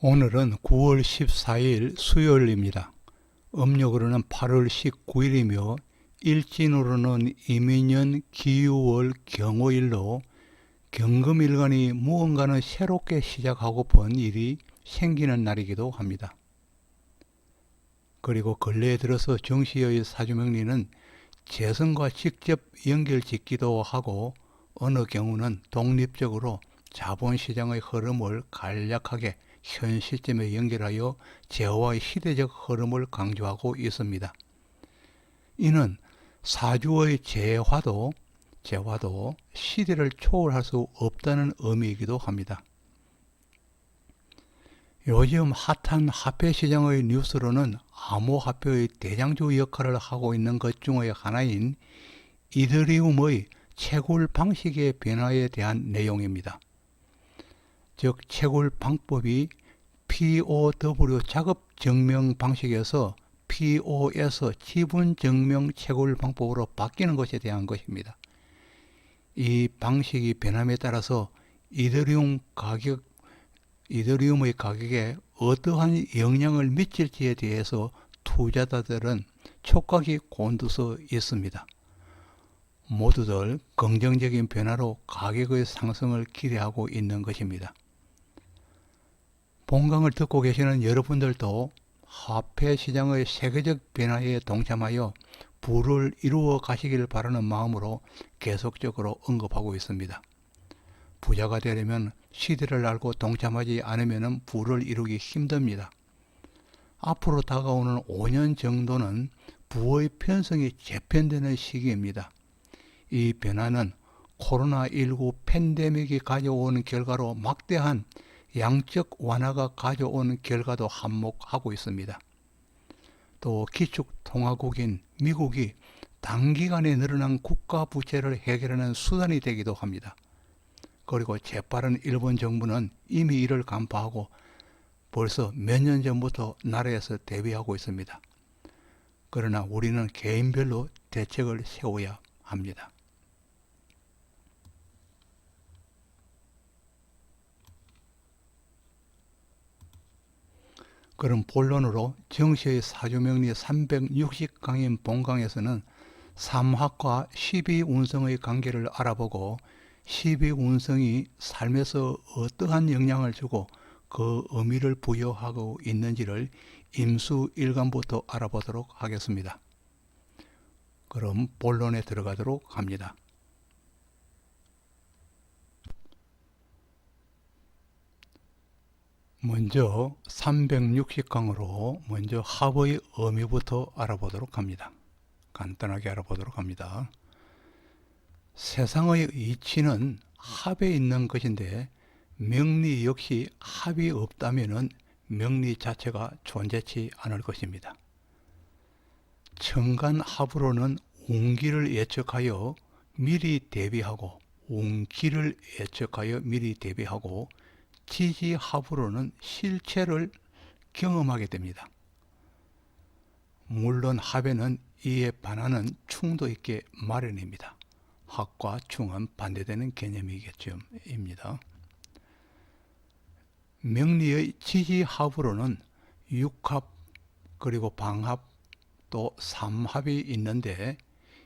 오늘은 9월 14일 수요일입니다. 음력으로는 8월 19일이며 일진으로는 이민년 기유월 경오일로 경금일간이 무언가는 새롭게 시작하고픈 일이 생기는 날이기도 합니다. 그리고 근래에 들어서 정시의 사주명리는 재성과 직접 연결짓기도 하고 어느 경우는 독립적으로 자본시장의 흐름을 간략하게 현 시점에 연결하여 재화의 시대적 흐름을 강조하고 있습니다. 이는 사주의 재화도 시대를 초월할 수 없다는 의미이기도 합니다. 요즘 핫한 화폐시장의 뉴스로는 암호화폐의 대장주 역할을 하고 있는 것 중의 하나인 이더리움의 채굴 방식의 변화에 대한 내용입니다. 즉 채굴 방법이 POW 작업 증명 방식에서 POS 지분 증명 채굴 방법으로 바뀌는 것에 대한 것입니다. 이 방식이 변함에 따라서 이더리움의 가격에 어떠한 영향을 미칠지에 대해서 투자자들은 촉각이 곤두서 있습니다. 모두들 긍정적인 변화로 가격의 상승을 기대하고 있는 것입니다. 본강을 듣고 계시는 여러분들도 화폐 시장의 세계적 변화에 동참하여 부를 이루어 가시길 바라는 마음으로 계속적으로 언급하고 있습니다. 부자가 되려면 시대를 알고 동참하지 않으면 부를 이루기 힘듭니다. 앞으로 다가오는 5년 정도는 부의 편성이 재편되는 시기입니다. 이 변화는 코로나19 팬데믹이 가져온 결과로 막대한 양적 완화가 가져온 결과도 한몫하고 있습니다. 또 기축통화국인 미국이 단기간에 늘어난 국가 부채를 해결하는 수단이 되기도 합니다. 그리고 재빠른 일본 정부는 이미 이를 간파하고 벌써 몇 년 전부터 나라에서 대비하고 있습니다. 그러나 우리는 개인별로 대책을 세워야 합니다. 그럼 본론으로 정시의 사주명리 360강인 본강에서는 3합과 12운성의 관계를 알아보고 12운성이 삶에서 어떠한 영향을 주고 그 의미를 부여하고 있는지를 임수일간부터 알아보도록 하겠습니다. 그럼 본론에 들어가도록 합니다. 먼저 360강으로 먼저 합의 의미부터 알아보도록 합니다. 간단하게 알아보도록 합니다. 세상의 이치는 합에 있는 것인데 명리 역시 합이 없다면 명리 자체가 존재치 않을 것입니다. 천간합으로는 운기를 예측하여 미리 대비하고 운기를 예측하여 미리 대비하고 지지합으로는 실체를 경험하게 됩니다. 물론 합에는 이에 반하는 충도 있게 마련입니다. 합과 충은 반대되는 개념이겠죠입니다. 명리의 지지합으로는 육합 그리고 방합 또 삼합이 있는데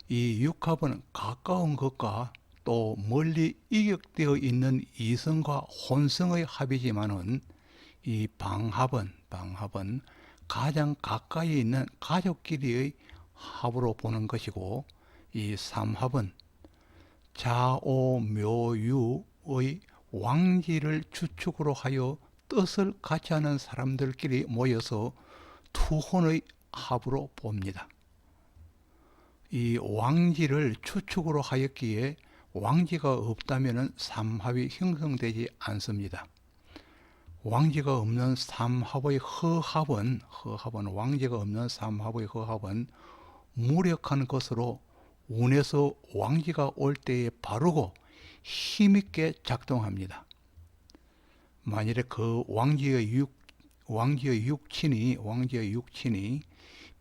이 육합은 가까운 것과 또 멀리 이격되어 있는 이성과 혼성의 합이지만은 이 방합은 가장 가까이 있는 가족끼리의 합으로 보는 것이고 이 삼합은 자오묘유의 왕지를 주축으로 하여 뜻을 같이 하는 사람들끼리 모여서 투혼의 합으로 봅니다. 이 왕지를 추축으로 하였기에 왕지가 없다면 삼합이 형성되지 않습니다. 왕지가 없는 삼합의 허합은 왕지가 없는 삼합의 허합은 무력한 것으로 운에서 왕지가 올 때에 바르고 힘있게 작동합니다. 만일에 그 왕지의 육친이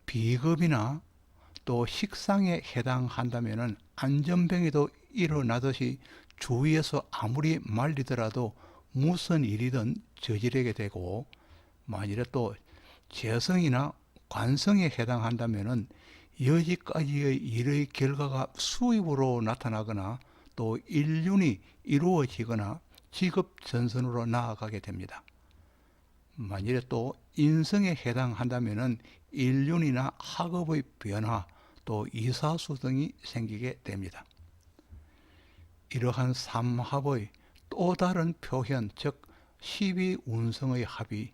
비겁이나 또 식상에 해당한다면 안전병에도 일어나듯이 주위에서 아무리 말리더라도 무슨 일이든 저지르게 되고 만일에 또 재성이나 관성에 해당한다면은 여기까지의 일의 결과가 수입으로 나타나거나 또 일륜이 이루어지거나 직업 전선으로 나아가게 됩니다. 만일에 또 인성에 해당한다면은 일륜이나 학업의 변화 또 이사수 등이 생기게 됩니다. 이러한 삼합의 또 다른 표현, 즉 12운성의 합이,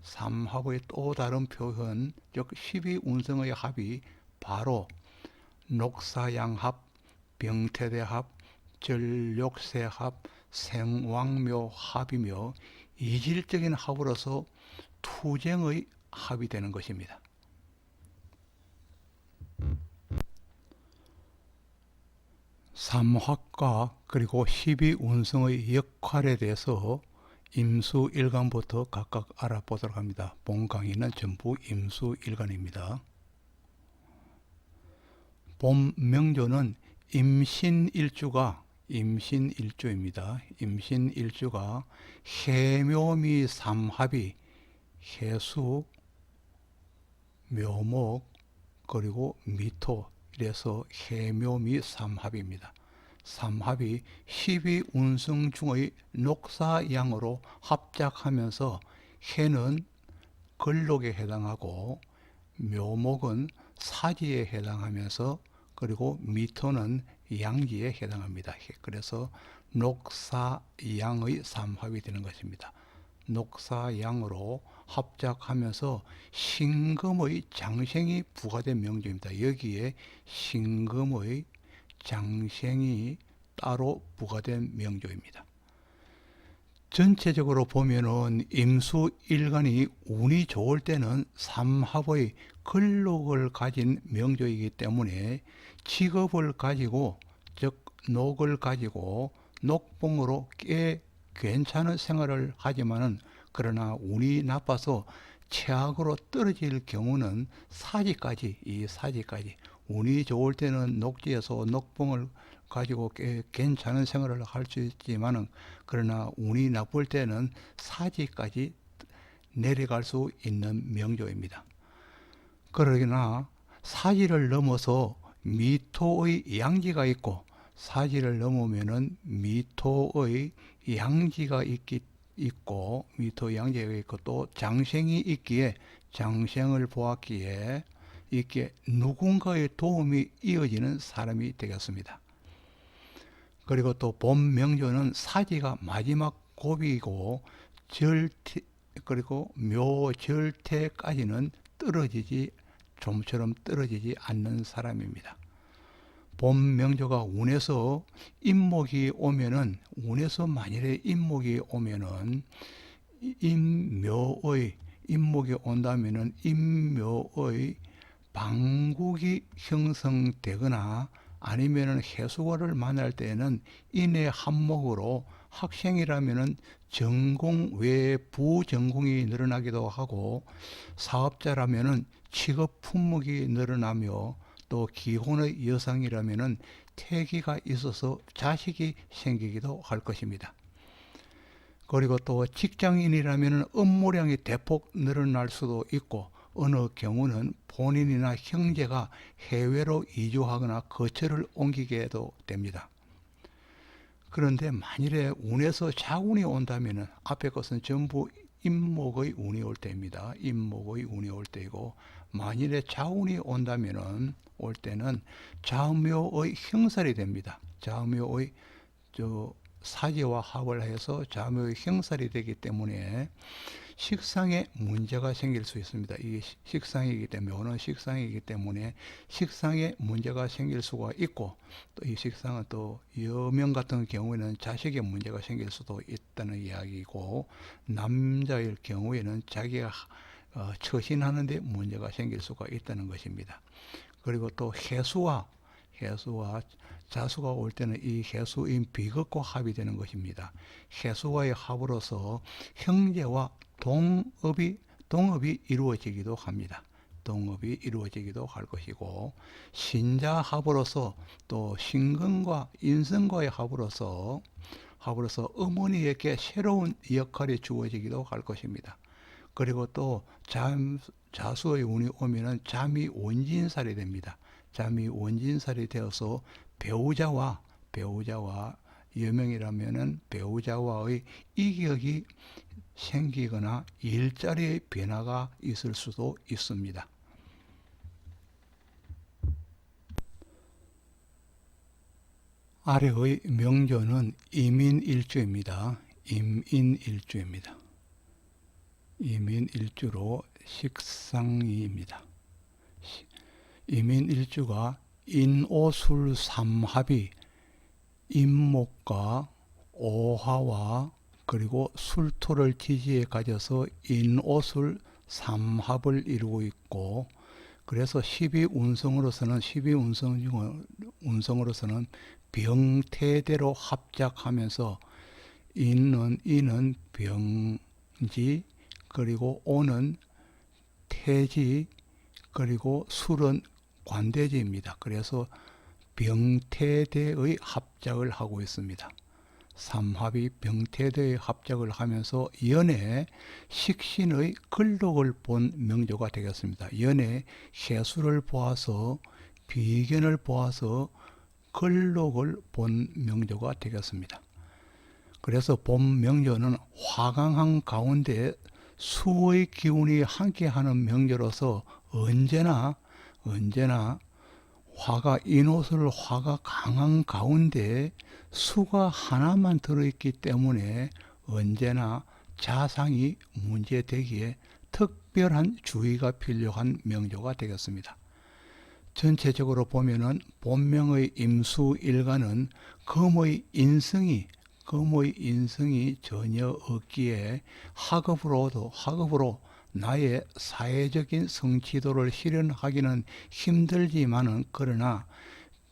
삼합의 또 다른 표현, 즉 12운성의 합이 바로 녹사양합, 병태대합, 절욕세합, 생왕묘합이며 이질적인 합으로서 투쟁의 합이 되는 것입니다. 삼합과 그리고 12운성의 역할에 대해서 임수일간부터 각각 알아보도록 합니다. 본 강의는 전부 임수일간입니다. 본 명조는 임신일주가 임신일주입니다. 임신일주가 해묘미 삼합이 해수, 묘목, 그리고 미토, 이래서 해묘미 삼합입니다. 삼합이 12운성 중의 녹사양으로 합작하면서 해는 걸록에 해당하고 묘목은 사지에 해당하면서 그리고 미토는 양지에 해당합니다. 그래서 녹사양의 삼합이 되는 것입니다. 녹사양으로 합작하면서 신금의 장생이 부과된 명조입니다. 여기에 신금의 장생이 따로 부과된 명조입니다. 전체적으로 보면은 임수일간이 운이 좋을 때는 삼합의 걸록을 가진 명조이기 때문에 직업을 가지고, 즉 녹을 가지고 녹봉으로 꽤 괜찮은 생활을 하지만은 그러나 운이 나빠서 최악으로 떨어질 경우는 사지까지, 이 사지까지, 운이 좋을 때는 녹지에서 녹봉을 가지고 꽤 괜찮은 생활을 할 수 있지만은 그러나 운이 나쁠 때는 사지까지 내려갈 수 있는 명조입니다. 그러나 사지를 넘어서 미토의 양지가 있고 사지를 넘으면은 미토의 양지가 있고 미토 양지가 있고 또 장생이 있기에 장생을 보았기에 이렇게 누군가의 도움이 이어지는 사람이 되겠습니다. 그리고 또 본 명조는 사지가 마지막 고비이고 절태, 그리고 묘절태까지는 좀처럼 떨어지지 않는 사람입니다. 본 명조가 운에서 임목이 오면은, 운에서 만일에 임목이 오면은 임목이 온다면은 임묘의 방국이 형성되거나 아니면은 해수과를 만날 때는 인의 한목으로 학생이라면은 전공 외에 부전공이 늘어나기도 하고 사업자라면은 직업 품목이 늘어나며 또 기혼의 여성이라면은 태기가 있어서 자식이 생기기도 할 것입니다. 그리고 또 직장인이라면은 업무량이 대폭 늘어날 수도 있고 어느 경우는 본인이나 형제가 해외로 이주하거나 거처를 옮기게도 됩니다. 그런데 만일에 운에서 자운이 온다면 앞에 것은 전부 임목의 운이 올 때입니다. 임목의 운이 올 때이고 만일에 자운이 올 때는 자묘의 형살이 됩니다. 자묘의 사지와 합을 해서 자묘의 형살이 되기 때문에 식상에 문제가 생길 수 있습니다. 이게 식상이기 때문에, 오는 식상이기 때문에 식상에 문제가 생길 수가 있고 또 이 식상은 또 여명 같은 경우에는 자식에 문제가 생길 수도 있다는 이야기고 남자일 경우에는 자기가 처신하는 데 문제가 생길 수가 있다는 것입니다. 그리고 또 해수와 자수가 올 때는 이 해수인 비극과 합이 되는 것입니다. 해수와의 합으로서 형제와 동업이 이루어지기도 합니다. 동업이 이루어지기도 할 것이고 신자 합으로서 또 신금과 인성과의 합으로서 어머니에게 새로운 역할이 주어지기도 할 것입니다. 그리고 또 자수의 운이 오면은 잠이 원진살이 됩니다. 잠이 원진살이 되어서 배우자와 여명이라면은 배우자와의 이격이 생기거나 일자리의 변화가 있을 수도 있습니다. 아래의 명조는 임인일주입니다. 임인일주입니다. 임인일주로 식상이입니다. 임인일주가 인오술삼합이 임목과 오화와 그리고 술토를 지지에 가져서 인오술 삼합을 이루고 있고, 그래서 12운성으로서는 병태대로 합작하면서 인은 병지, 그리고 오는 태지, 그리고 술은 관대지입니다. 그래서 병태대의 합작을 하고 있습니다. 삼합이 병태대의 합작을 하면서 연에 식신의 근록을 본 명조가 되겠습니다. 연에 해수를 보아서 비견을 보아서 근록을 본 명조가 되겠습니다. 그래서 본 명조는 화강한 가운데 수의 기운이 함께하는 명조로서 언제나 화가 강한 가운데 수가 하나만 들어있기 때문에 언제나 자상이 문제되기에 특별한 주의가 필요한 명조가 되겠습니다. 전체적으로 보면은 본명의 임수일간은 금의 인성이 전혀 없기에 학업으로 나의 사회적인 성취도를 실현하기는 힘들지만은, 그러나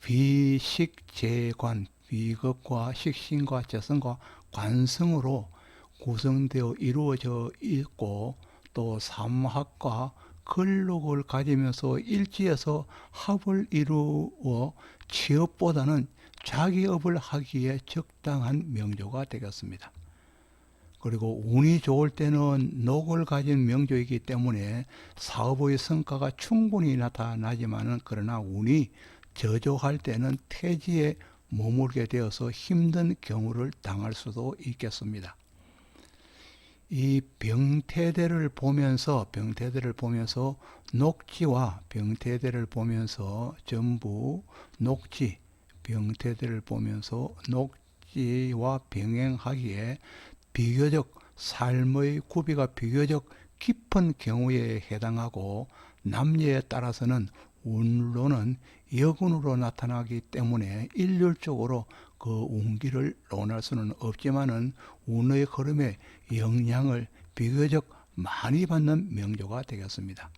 비식재관, 비겁과 식신과 재성과 관성으로 구성되어 이루어져 있고, 또 삼합과 근록을 가지면서 일지에서 합을 이루어 취업보다는 자기업을 하기에 적당한 명조가 되겠습니다. 그리고 운이 좋을 때는 녹을 가진 명조이기 때문에 사업의 성과가 충분히 나타나지만은, 그러나 운이 저조할 때는 태지에 머물게 되어서 힘든 경우를 당할 수도 있겠습니다. 이 병태대를 보면서 녹지와 병태대를 보면서 전부 병태대를 보면서 녹지와 병행하기에 비교적 삶의 구비가 비교적 깊은 경우에 해당하고, 남녀에 따라서는 운로는 여군으로 나타나기 때문에 일률적으로 그 운기를 논할 수는 없지만은 운의 흐름에 영향을 비교적 많이 받는 명조가 되겠습니다.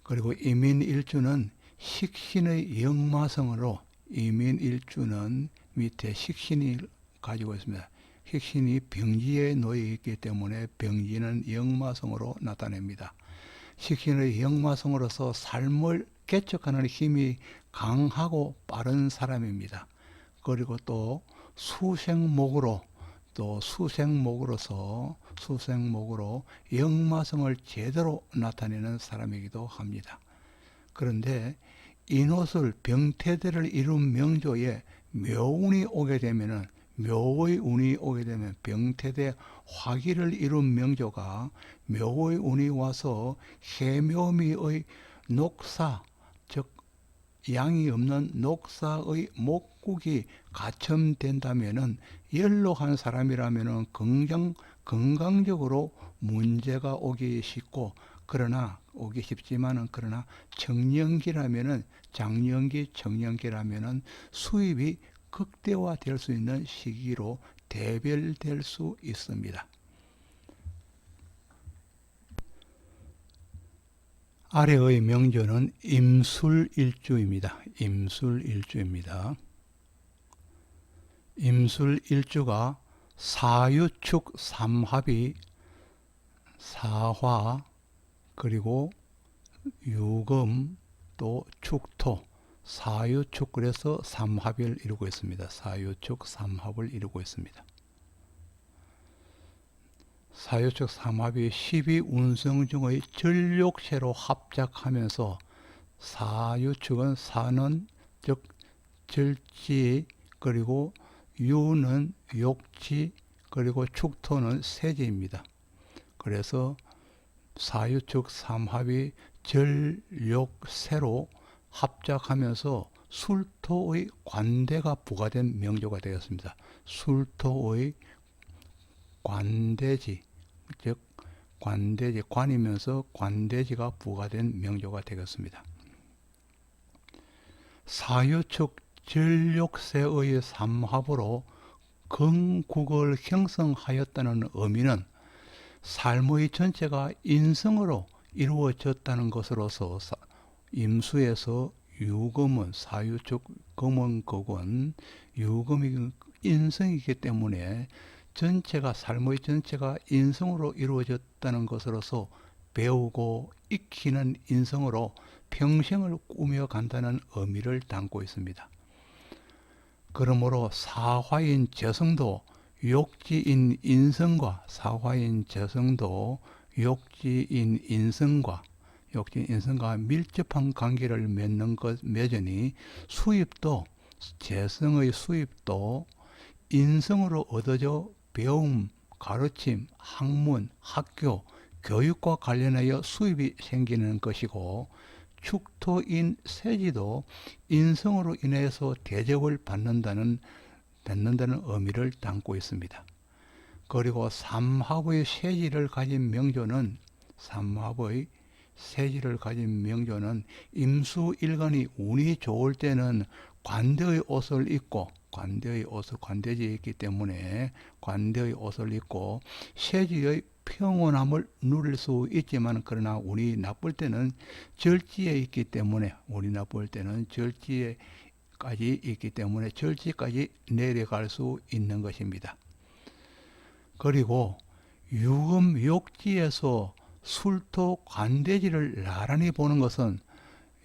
그리고 임인일주는 식신의 역마성으로, 임인일주는 밑에 식신이 가지고 있습니다. 식신이 병지에 놓여 있기 때문에 병지는 역마성으로 나타냅니다. 식신의 역마성으로서 삶을 개척하는 힘이 강하고 빠른 사람입니다. 그리고 또 수생목으로 역마성을 제대로 나타내는 사람이기도 합니다. 그런데 인옷을 병태대를 이룬 명조에 묘의 운이 오게 되면 병태대 화기를 이룬 명조가 묘의 운이 와서 해묘미의 녹사, 즉 양이 없는 녹사의 목국이 가첨된다면은, 연로한 사람이라면은 건강적으로 문제가 오기 쉽지만은, 그러나 청년기라면은 수입이 극대화될 수 있는 시기로 대별될 수 있습니다. 아래의 명조는 임술일주입니다. 임술일주가 사유축 삼합이 사화, 그리고 유금, 또 축토, 사유축, 그래서 삼합을 이루고 있습니다. 사유축 삼합이 12운성 중의 전력세로 합작하면서 사유축은 사는 즉 절지, 그리고 유는 욕지, 그리고 축토는 세지입니다. 그래서 사유축 삼합이 전력세로 합작하면서 술토의 관대가 부과된 명조가 되었습니다. 술토의 관대지, 즉 관대지, 관이면서 관대지가 부과된 명조가 되겠습니다. 사유축 전력세의 삼합으로 건국을 형성하였다는 의미는 삶의 전체가 인성으로 이루어졌다는 것으로서 임수에서 유금은 사유축 금원극은 유금이 인성이기 때문에 삶의 전체가 인성으로 이루어졌다는 것으로서 배우고 익히는 인성으로 평생을 꾸며간다는 의미를 담고 있습니다. 그러므로 사화인 재성도 욕지인 인성과 밀접한 관계를 맺으니 재성의 수입도 인성으로 얻어져 배움, 가르침, 학문, 학교, 교육과 관련하여 수입이 생기는 것이고, 축토인 세지도 인성으로 인해서 대접을 받는다는 의미를 담고 있습니다. 그리고 삼합의 세지를 가진 명조는 임수일간이 운이 좋을 때는 관대의 옷을 입고, 관대지에 있기 때문에 관대의 옷을 입고 세지의 평온함을 누릴 수 있지만, 그러나 운이 나쁠 때는 절지에 있기 때문에 절지까지 내려갈 수 있는 것입니다. 그리고 유금욕지에서 술토 관대지를 나란히 보는 것은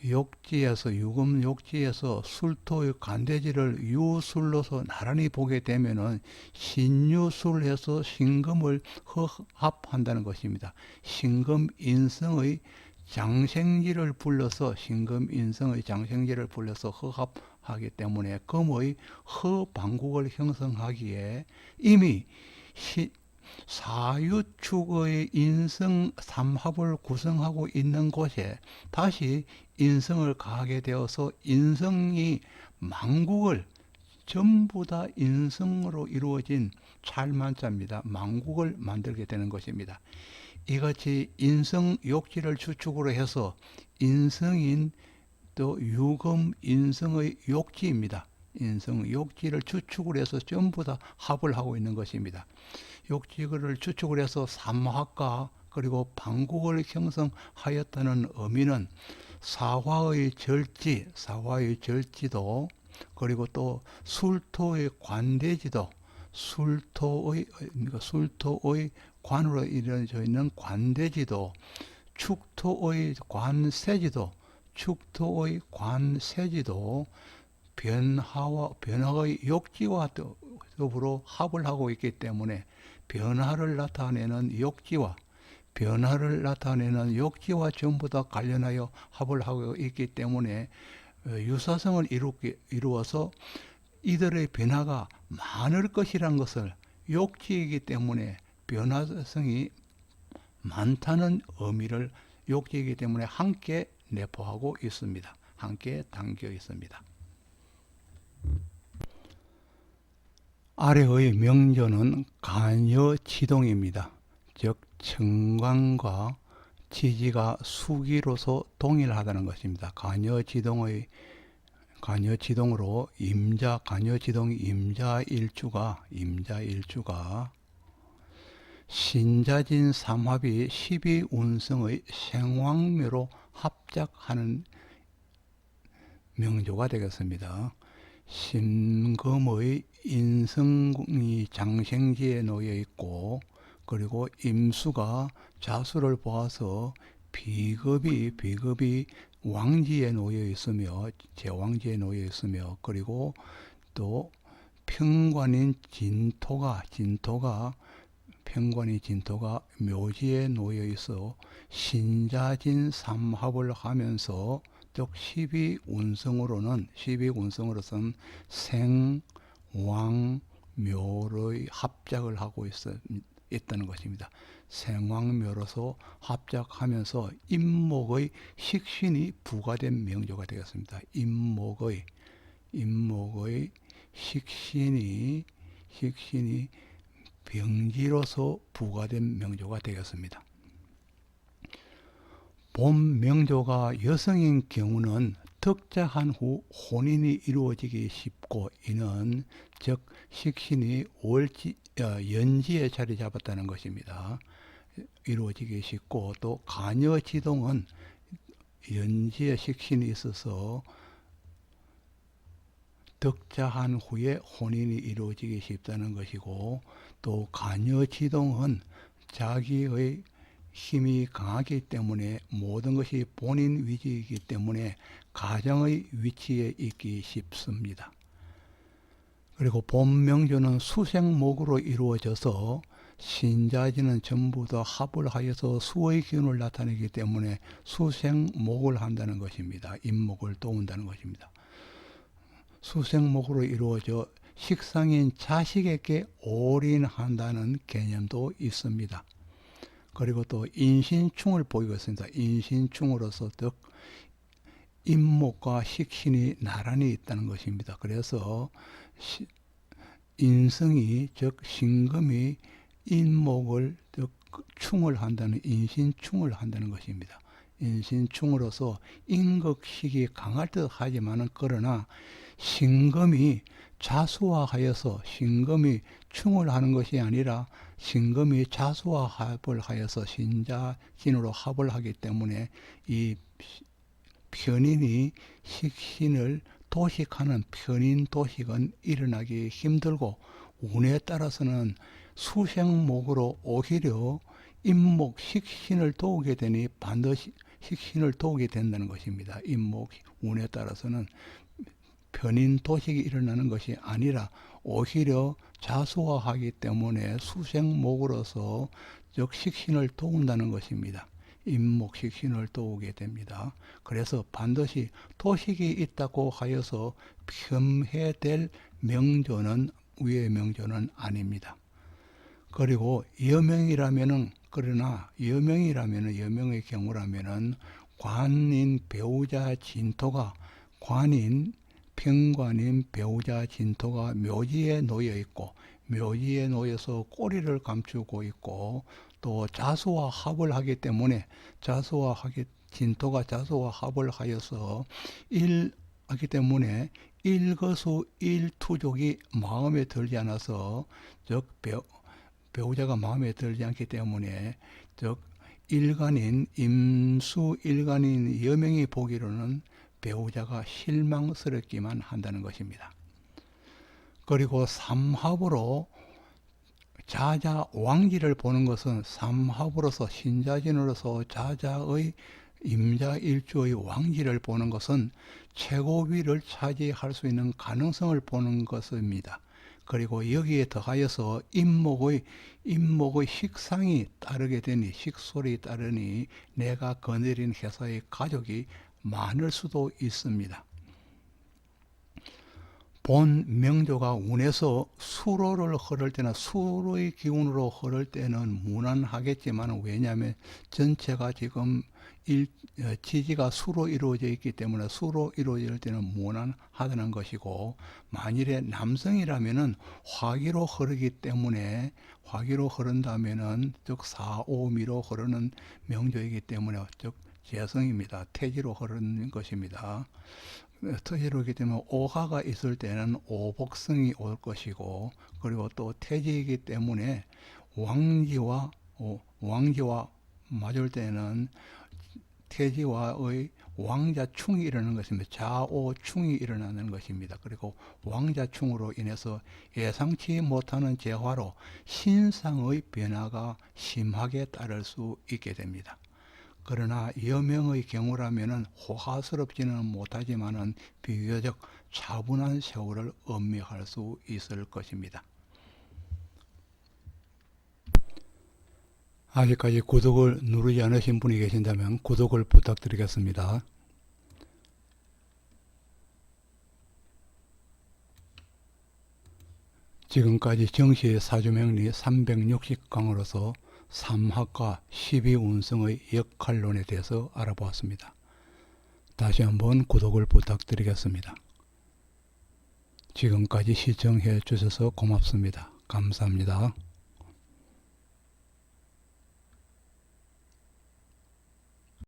유금욕지에서 술토의 관대지를 유술로서 나란히 보게 되면은 신유술해서 신금을 허합한다는 것입니다. 신금인성의 장생지를 불러서 허합하기 때문에 금의 허방국을 형성하기에 이미 사유축의 인성 삼합을 구성하고 있는 곳에 다시 인성을 가하게 되어서 인성이 만국을 전부 다 인성으로 이루어진 찰만자입니다. 만국을 만들게 되는 것입니다. 이같이 인성 욕지를 주축으로 해서 인성인 또 유금 인성의 욕지입니다. 인성 욕지를 주축으로 해서 전부 다 합을 하고 있는 것입니다. 욕지를 주축을 해서 삼합과 그리고 방국을 형성하였다는 의미는 사화의 절지도 그리고 또 술토의 관대지도, 술토의 관으로 이루어져 있는 관대지도, 축토의 관세지도 변화의 욕지와 더불어 합을 하고 있기 때문에 변화를 나타내는 욕지와 전부 다 관련하여 합을 하고 있기 때문에 유사성을 이루어서 이들의 변화가 많을 것이란 것을, 욕지이기 때문에 변화성이 많다는 의미를 욕지이기 때문에 함께 내포하고 있습니다. 함께 담겨 있습니다. 아래의 명조는 간여지동입니다. 즉 청관과 지지가 수기로서 동일하다는 것입니다. 간여지동으로 간여지동 임자일주가 신자진 삼합이 12운성의 생황묘로 합작하는 명조가 되겠습니다. 신금의 인성이 장생지에 놓여 있고, 그리고 임수가 자수를 보아서 비급이 왕지에 놓여 있으며, 제왕지에 놓여 있으며, 그리고 또 평관인 진토가 평관이 진토가 묘지에 놓여 있어 신자진 삼합을 하면서 즉 12운성으로서는 생왕묘의 합작을 하고 있다는 것입니다. 생왕묘로서 합작하면서 임목의 식신이 부과된 명조가 되었습니다. 임목의 식신이 병지로서 부과된 명조가 되었습니다. 본 명조가 여성인 경우는 득자한 후 혼인이 이루어지기 쉽고 이는 즉 식신이 연지에 자리 잡았다는 것입니다. 이루어지기 쉽고 또 가녀지동은 연지에 식신이 있어서 득자한 후에 혼인이 이루어지기 쉽다는 것이고 또 가녀지동은 자기의 힘이 강하기 때문에 모든 것이 본인 위지이기 때문에 가정의 위치에 있기 쉽습니다. 그리고 본명조는 수생목으로 이루어져서 신자지는 전부 다 합을 하여서 수의 기운을 나타내기 때문에 수생목을 한다는 것입니다. 임목을 도운다는 것입니다. 수생목으로 이루어져 식상인 자식에게 올인한다는 개념도 있습니다. 그리고 또 인신충을 보이고 있습니다. 인신충으로서 즉 임목과 식신이 나란히 있다는 것입니다. 그래서 인성이 즉 신금이 인목을 즉 충을 한다는 인신충을 한다는 것입니다. 인신충으로서 인극식이 강할 듯 하지만은 그러나 신금이 자수화하여서 신금이 충을 하는 것이 아니라 신금이 자수와 합을 하여서 신자진으로 합을 하기 때문에 이 편인이 식신을 도식하는 편인 도식은 일어나기 힘들고 운에 따라서는 수생목으로 오히려 임목 식신을 도우게 되니 반드시 식신을 도우게 된다는 것입니다. 임목 운에 따라서는 편인 도식이 일어나는 것이 아니라 오히려 자수화하기 때문에 수생목으로서 즉 식신을 도운다는 것입니다. 임목 식신을 도우게 됩니다. 그래서 반드시 도식이 있다고 하여서 폄훼될 명조는 위의 명조는 아닙니다. 그리고 여명이라면은 그러나 여명의 경우라면은 관인 배우자 진토가 평관인 배우자 진토가 묘지에 놓여 있고 묘지에 놓여서 꼬리를 감추고 있고 또 자수와 합을 하기 때문에 진토가 자수와 합을 하여서 하기 때문에 일거수 일투족이 마음에 들지 않아서 즉 배우자가 마음에 들지 않기 때문에 즉 임수 일간인 여명이 보기로는 배우자가 실망스럽기만 한다는 것입니다. 그리고 삼합으로 자자 왕지를 보는 것은 삼합으로서 신자진으로서 자자의 임자일주의 왕지를 보는 것은 최고위를 차지할 수 있는 가능성을 보는 것입니다. 그리고 여기에 더하여서 임목의 식상이 따르게 되니 식솔이 따르니 내가 거느린 회사의 가족이 많을 수도 있습니다. 본 명조가 운에서 수로를 흐를 때나 수로의 기운으로 흐를 때는 무난하겠지만 왜냐하면 전체가 지금 지지가 수로 이루어져 있기 때문에 수로 이루어질 때는 무난하다는 것이고 만일에 남성이라면은 화기로 흐르기 때문에 화기로 흐른다면은 즉 사오미로 흐르는 명조이기 때문에 즉 재성입니다. 태지로 흐르는 것입니다. 태지로기 때문에 오화가 있을 때는 오복성이 올 것이고 그리고 또 태지이기 때문에 왕지와 맞을 때는 태지와의 왕자충이 일어나는 것입니다. 자오충이 일어나는 것입니다. 그리고 왕자충으로 인해서 예상치 못하는 재화로 신상의 변화가 심하게 따를 수 있게 됩니다. 그러나 여명의 경우라면은 호화스럽지는 못하지만은 비교적 차분한 세월을 음미할 수 있을 것입니다. 아직까지 구독을 누르지 않으신 분이 계신다면 구독을 부탁드리겠습니다. 지금까지 정시의 사주명리 360강으로서 3학과 12운성의 역할론에 대해서 알아보았습니다. 다시 한번 구독을 부탁드리겠습니다. 지금까지 시청해 주셔서 고맙습니다. 감사합니다.